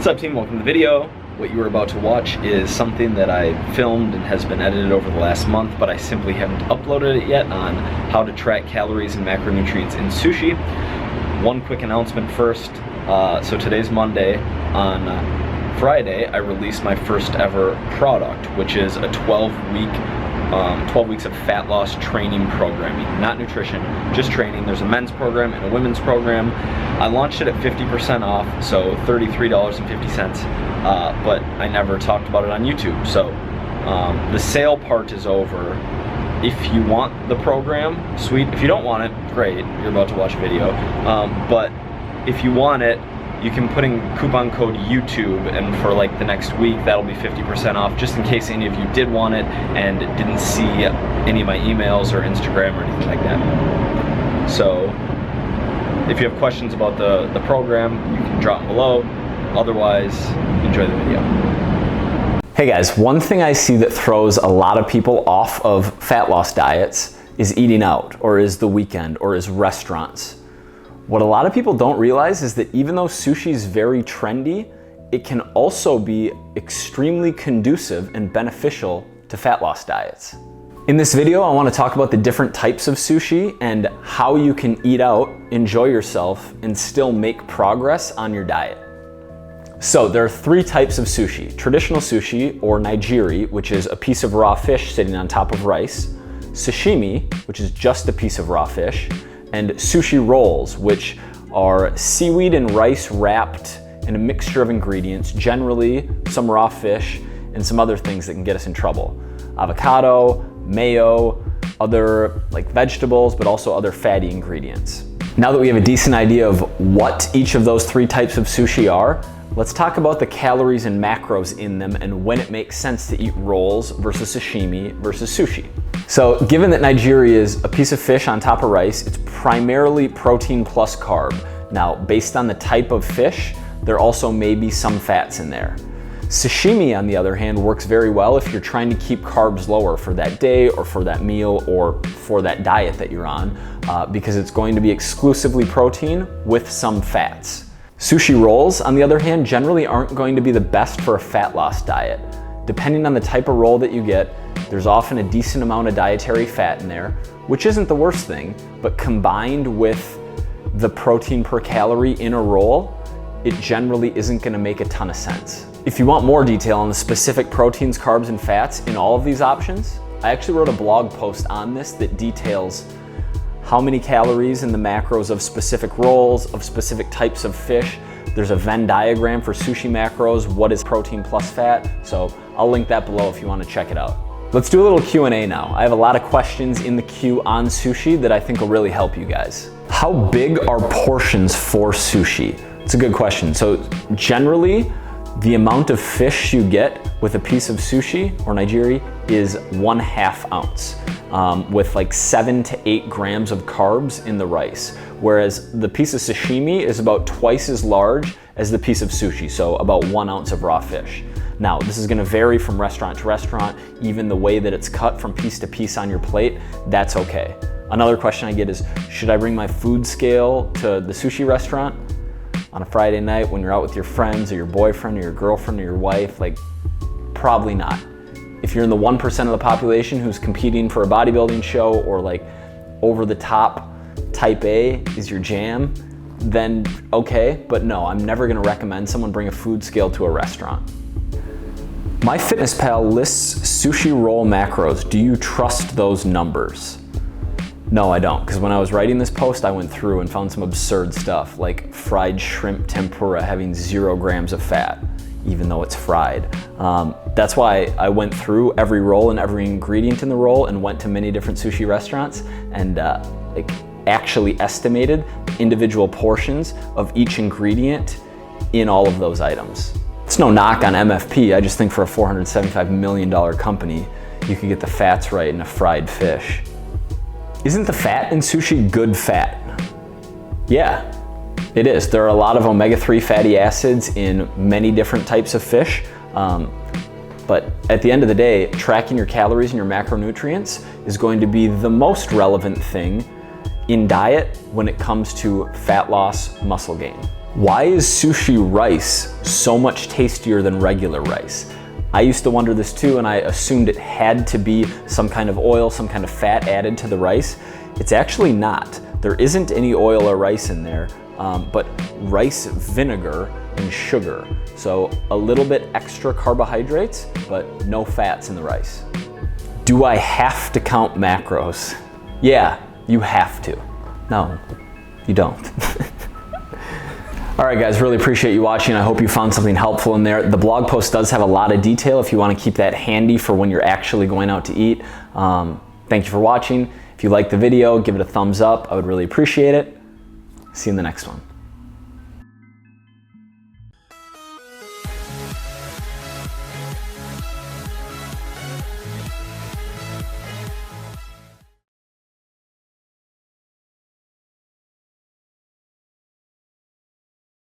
What's up, team? Welcome to the video. What you are about to watch is something that I filmed and has been edited over the last month, but I simply haven't uploaded it yet, on how to track calories and macronutrients in sushi. One quick announcement first. So today's Monday. On Friday, I released my first ever product, which is a 12 weeks of fat loss training programming, not nutrition, just training. There's a men's program and a women's program. I launched it at 50% off, so $33.50, but I never talked about it on YouTube. So the sale part is over. If you want the program, sweet. If you don't want it, great, you're about to watch a video. But if you want it, you can put in coupon code YouTube, and for like the next week, that'll be 50% off, just in case any of you did want it and didn't see any of my emails or Instagram or anything like that. So if you have questions about the program, you can drop them below. Otherwise, enjoy the video. Hey guys, one thing I see that throws a lot of people off of fat loss diets is eating out, or is the weekend, or is restaurants. What a lot of people don't realize is that even though sushi is very trendy, it can also be extremely conducive and beneficial to fat loss diets. In this video, I want to talk about the different types of sushi and how you can eat out, enjoy yourself, and still make progress on your diet. So there are three types of sushi: traditional sushi, or nigiri, which is a piece of raw fish sitting on top of rice; sashimi, which is just a piece of raw fish; and sushi rolls, which are seaweed and rice wrapped in a mixture of ingredients, generally some raw fish and some other things that can get us in trouble. Avocado, mayo, other like vegetables, but also other fatty ingredients. Now that we have a decent idea of what each of those three types of sushi are, let's talk about the calories and macros in them and when it makes sense to eat rolls versus sashimi versus sushi. So given that nigiri is a piece of fish on top of rice, it's primarily protein plus carb. Now, based on the type of fish, there also may be some fats in there. Sashimi, on the other hand, works very well if you're trying to keep carbs lower for that day or for that meal or for that diet that you're on, because it's going to be exclusively protein with some fats. Sushi rolls, on the other hand, generally aren't going to be the best for a fat loss diet. Depending on the type of roll that you get, there's often a decent amount of dietary fat in there, which isn't the worst thing, but combined with the protein per calorie in a roll, it generally isn't gonna make a ton of sense. If you want more detail on the specific proteins, carbs, and fats in all of these options, I actually wrote a blog post on this that details how many calories and the macros of specific rolls, of specific types of fish. There's a Venn diagram for sushi macros, what is protein plus fat, so I'll link that below if you want to check it out. Let's do a little Q&A now. I have a lot of questions in the queue on sushi that I think will really help you guys. How big are portions for sushi? It's a good question. So generally, the amount of fish you get with a piece of sushi or nigiri is 1/2 ounce, with like 7 to 8 grams of carbs in the rice. Whereas the piece of sashimi is about twice as large as the piece of sushi, so about 1 ounce of raw fish. Now, this is gonna vary from restaurant to restaurant, even the way that it's cut from piece to piece on your plate, that's okay. Another question I get is, should I bring my food scale to the sushi restaurant on a Friday night when you're out with your friends or your boyfriend or your girlfriend or your wife? Like, probably not. If you're in the 1% of the population who's competing for a bodybuilding show, or like over the top type A is your jam, then okay, but no, I'm never gonna recommend someone bring a food scale to a restaurant. MyFitnessPal lists sushi roll macros. Do you trust those numbers? No, I don't, because when I was writing this post, I went through and found some absurd stuff, like fried shrimp tempura having 0 grams of fat, even though it's fried. That's why I went through every roll and every ingredient in the roll and went to many different sushi restaurants and actually estimated individual portions of each ingredient in all of those items. It's no knock on MFP, I just think for a $475 million company, you could get the fats right in a fried fish. Isn't the fat in sushi good fat? Yeah, it is. There are a lot of omega-3 fatty acids in many different types of fish, but at the end of the day, tracking your calories and your macronutrients is going to be the most relevant thing in diet when it comes to fat loss, muscle gain. Why is sushi rice so much tastier than regular rice? I used to wonder this too, and I assumed it had to be some kind of oil, some kind of fat added to the rice. It's actually not. There isn't any oil or rice in there, but rice vinegar and sugar. So a little bit extra carbohydrates, but no fats in the rice. Do I have to count macros? Yeah, you have to. No, you don't. All right, guys, really appreciate you watching. I hope you found something helpful in there. The blog post does have a lot of detail if you want to keep that handy for when you're actually going out to eat. Thank you for watching. If you liked the video, give it a thumbs up. I would really appreciate it. See you in the next one.